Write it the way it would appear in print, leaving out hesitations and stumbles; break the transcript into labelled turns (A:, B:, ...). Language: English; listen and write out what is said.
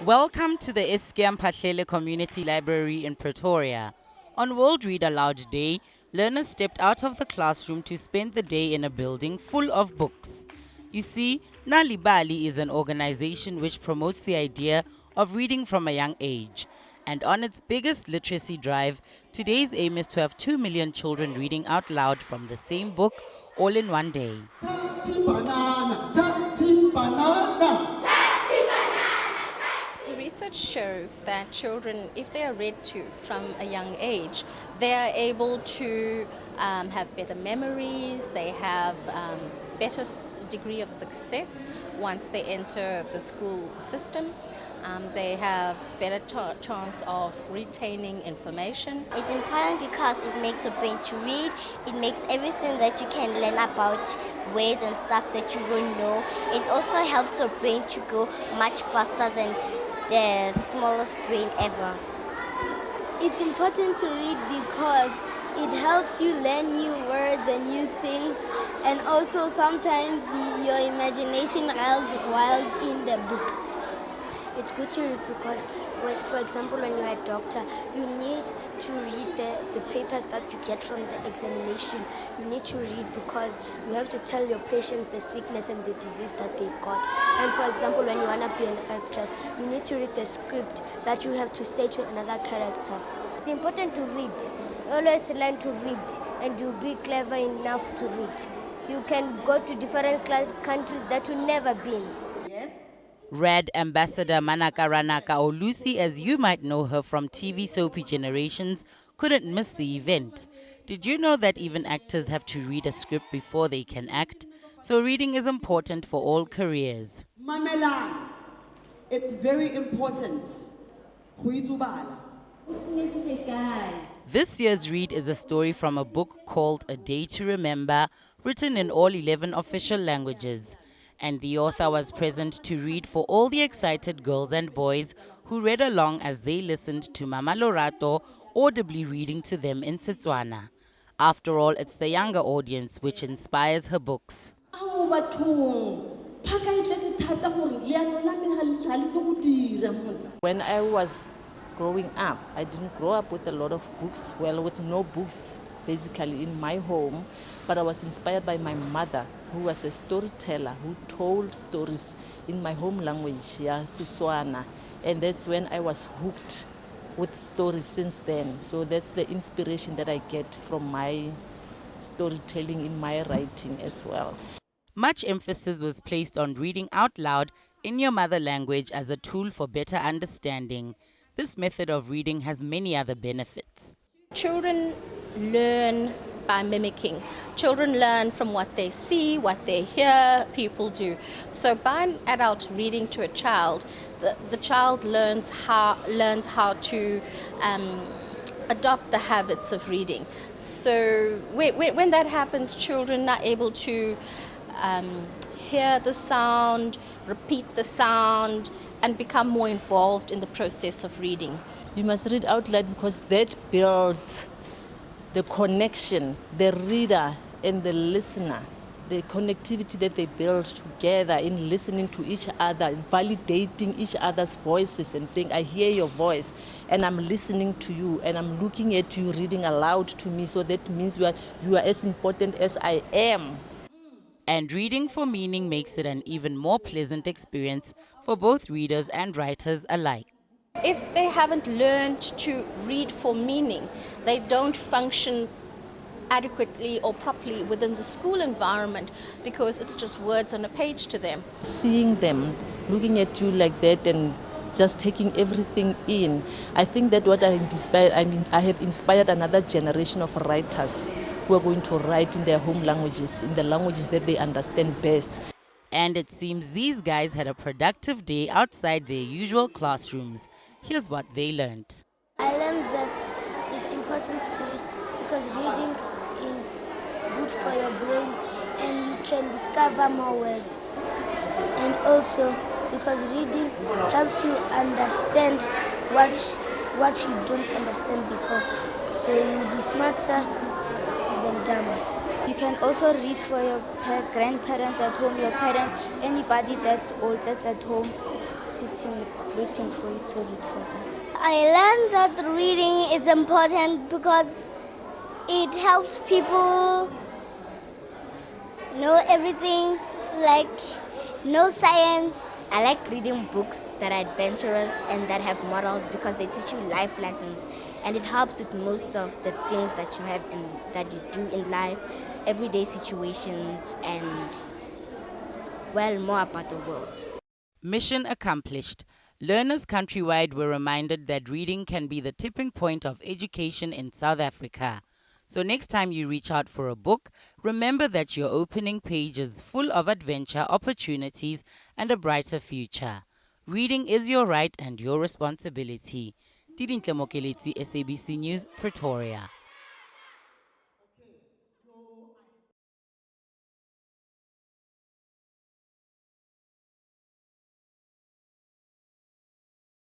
A: Welcome to the Mphahlele Community Library in Pretoria. On World Read Aloud Day, learners stepped out of the classroom to spend the day in a building full of books. You see, Nali'Bali is an organization which promotes the idea of reading from a young age. And on its biggest literacy drive, today's aim is to have 2 million children reading out loud from the same book all in one day.
B: The research shows that children, if they are read to from a young age, they are able to have better memories, they have better degree of success once they enter the school system. They have better chance of retaining information.
C: It's important because it makes your brain to read. It makes everything that you can learn about ways and stuff that you don't know. It also helps your brain to go much faster than the smallest brain ever.
D: It's important to read because it helps you learn new words and new things, and also sometimes your imagination runs wild in the book.
E: It's good to read because, for example, when you're a doctor, you need to read the papers that you get from the examination. You need to read because you have to tell your patients the sickness and the disease that they got. And for example, when you want to be an actress, you need to read the script that you have to say to another character.
F: It's important to read. Always learn to read, and you'll be clever enough to read. You can go to different countries that you've never been.
A: Red Ambassador Manaka Ranaka, or Lucy as you might know her from TV soapy Generations, couldn't miss the event. Did you know that even actors have to read a script before they can act? So reading is important for all careers.
G: Mamela, it's very important.
A: This year's read is a story from a book called A Day to Remember, written in all 11 official languages. And the author was present to read for all the excited girls and boys who read along as they listened to Mama Lorato audibly reading to them in Setswana. After all, it's the younger audience which inspires her books.
H: When I was growing up, I didn't grow up with a lot of books, with no books basically in my home, but I was inspired by my mother, who was a storyteller, who told stories in my home language, Setswana, and that's when I was hooked with stories since then. So that's the inspiration that I get from my storytelling in my writing as well.
A: Much emphasis was placed on reading out loud in your mother language as a tool for better understanding. This method of reading has many other benefits.
B: Children learn by mimicking. Children learn from what they see, what they hear people do. So by an adult reading to a child, the child learns how to adopt the habits of reading. So when that happens, children are able to hear the sound, repeat the sound, and become more involved in the process of reading.
H: You must read out loud because that builds the connection, the reader and the listener, the connectivity that they build together in listening to each other, validating each other's voices and saying, I hear your voice and I'm listening to you and I'm looking at you reading aloud to me. So that means you are as important as I am.
A: And reading for meaning makes it an even more pleasant experience for both readers and writers alike.
B: If they haven't learned to read for meaning, they don't function adequately or properly within the school environment because it's just words on a page to them.
H: Seeing them looking at you like that and just taking everything in, I think that what I have inspired another generation of writers who are going to write in their home languages, in the languages that they understand best.
A: And it seems these guys had a productive day outside their usual classrooms. Here's what they learned.
D: I learned that it's important to read because reading is good for your brain and you can discover more words. And also because reading helps you understand what you don't understand before. So you'll be smarter than dumber.
I: You can also read for your grandparents at home, your parents, anybody that's old that's at home.
D: sitting, waiting for you to read for them.
C: I learned that reading is important because it helps people know everything, like know science.
I: I like reading books that are adventurous and that have morals because they teach you life lessons, and it helps with most of the things that you have in, that you do in life, everyday situations, and well, more about the world.
A: Mission accomplished. Learners countrywide were reminded that reading can be the tipping point of education in South Africa. So next time you reach out for a book, remember that your opening page is full of adventure, opportunities, and a brighter future. Reading is your right and your responsibility. Didintle Mookeletsi, SABC News, Pretoria.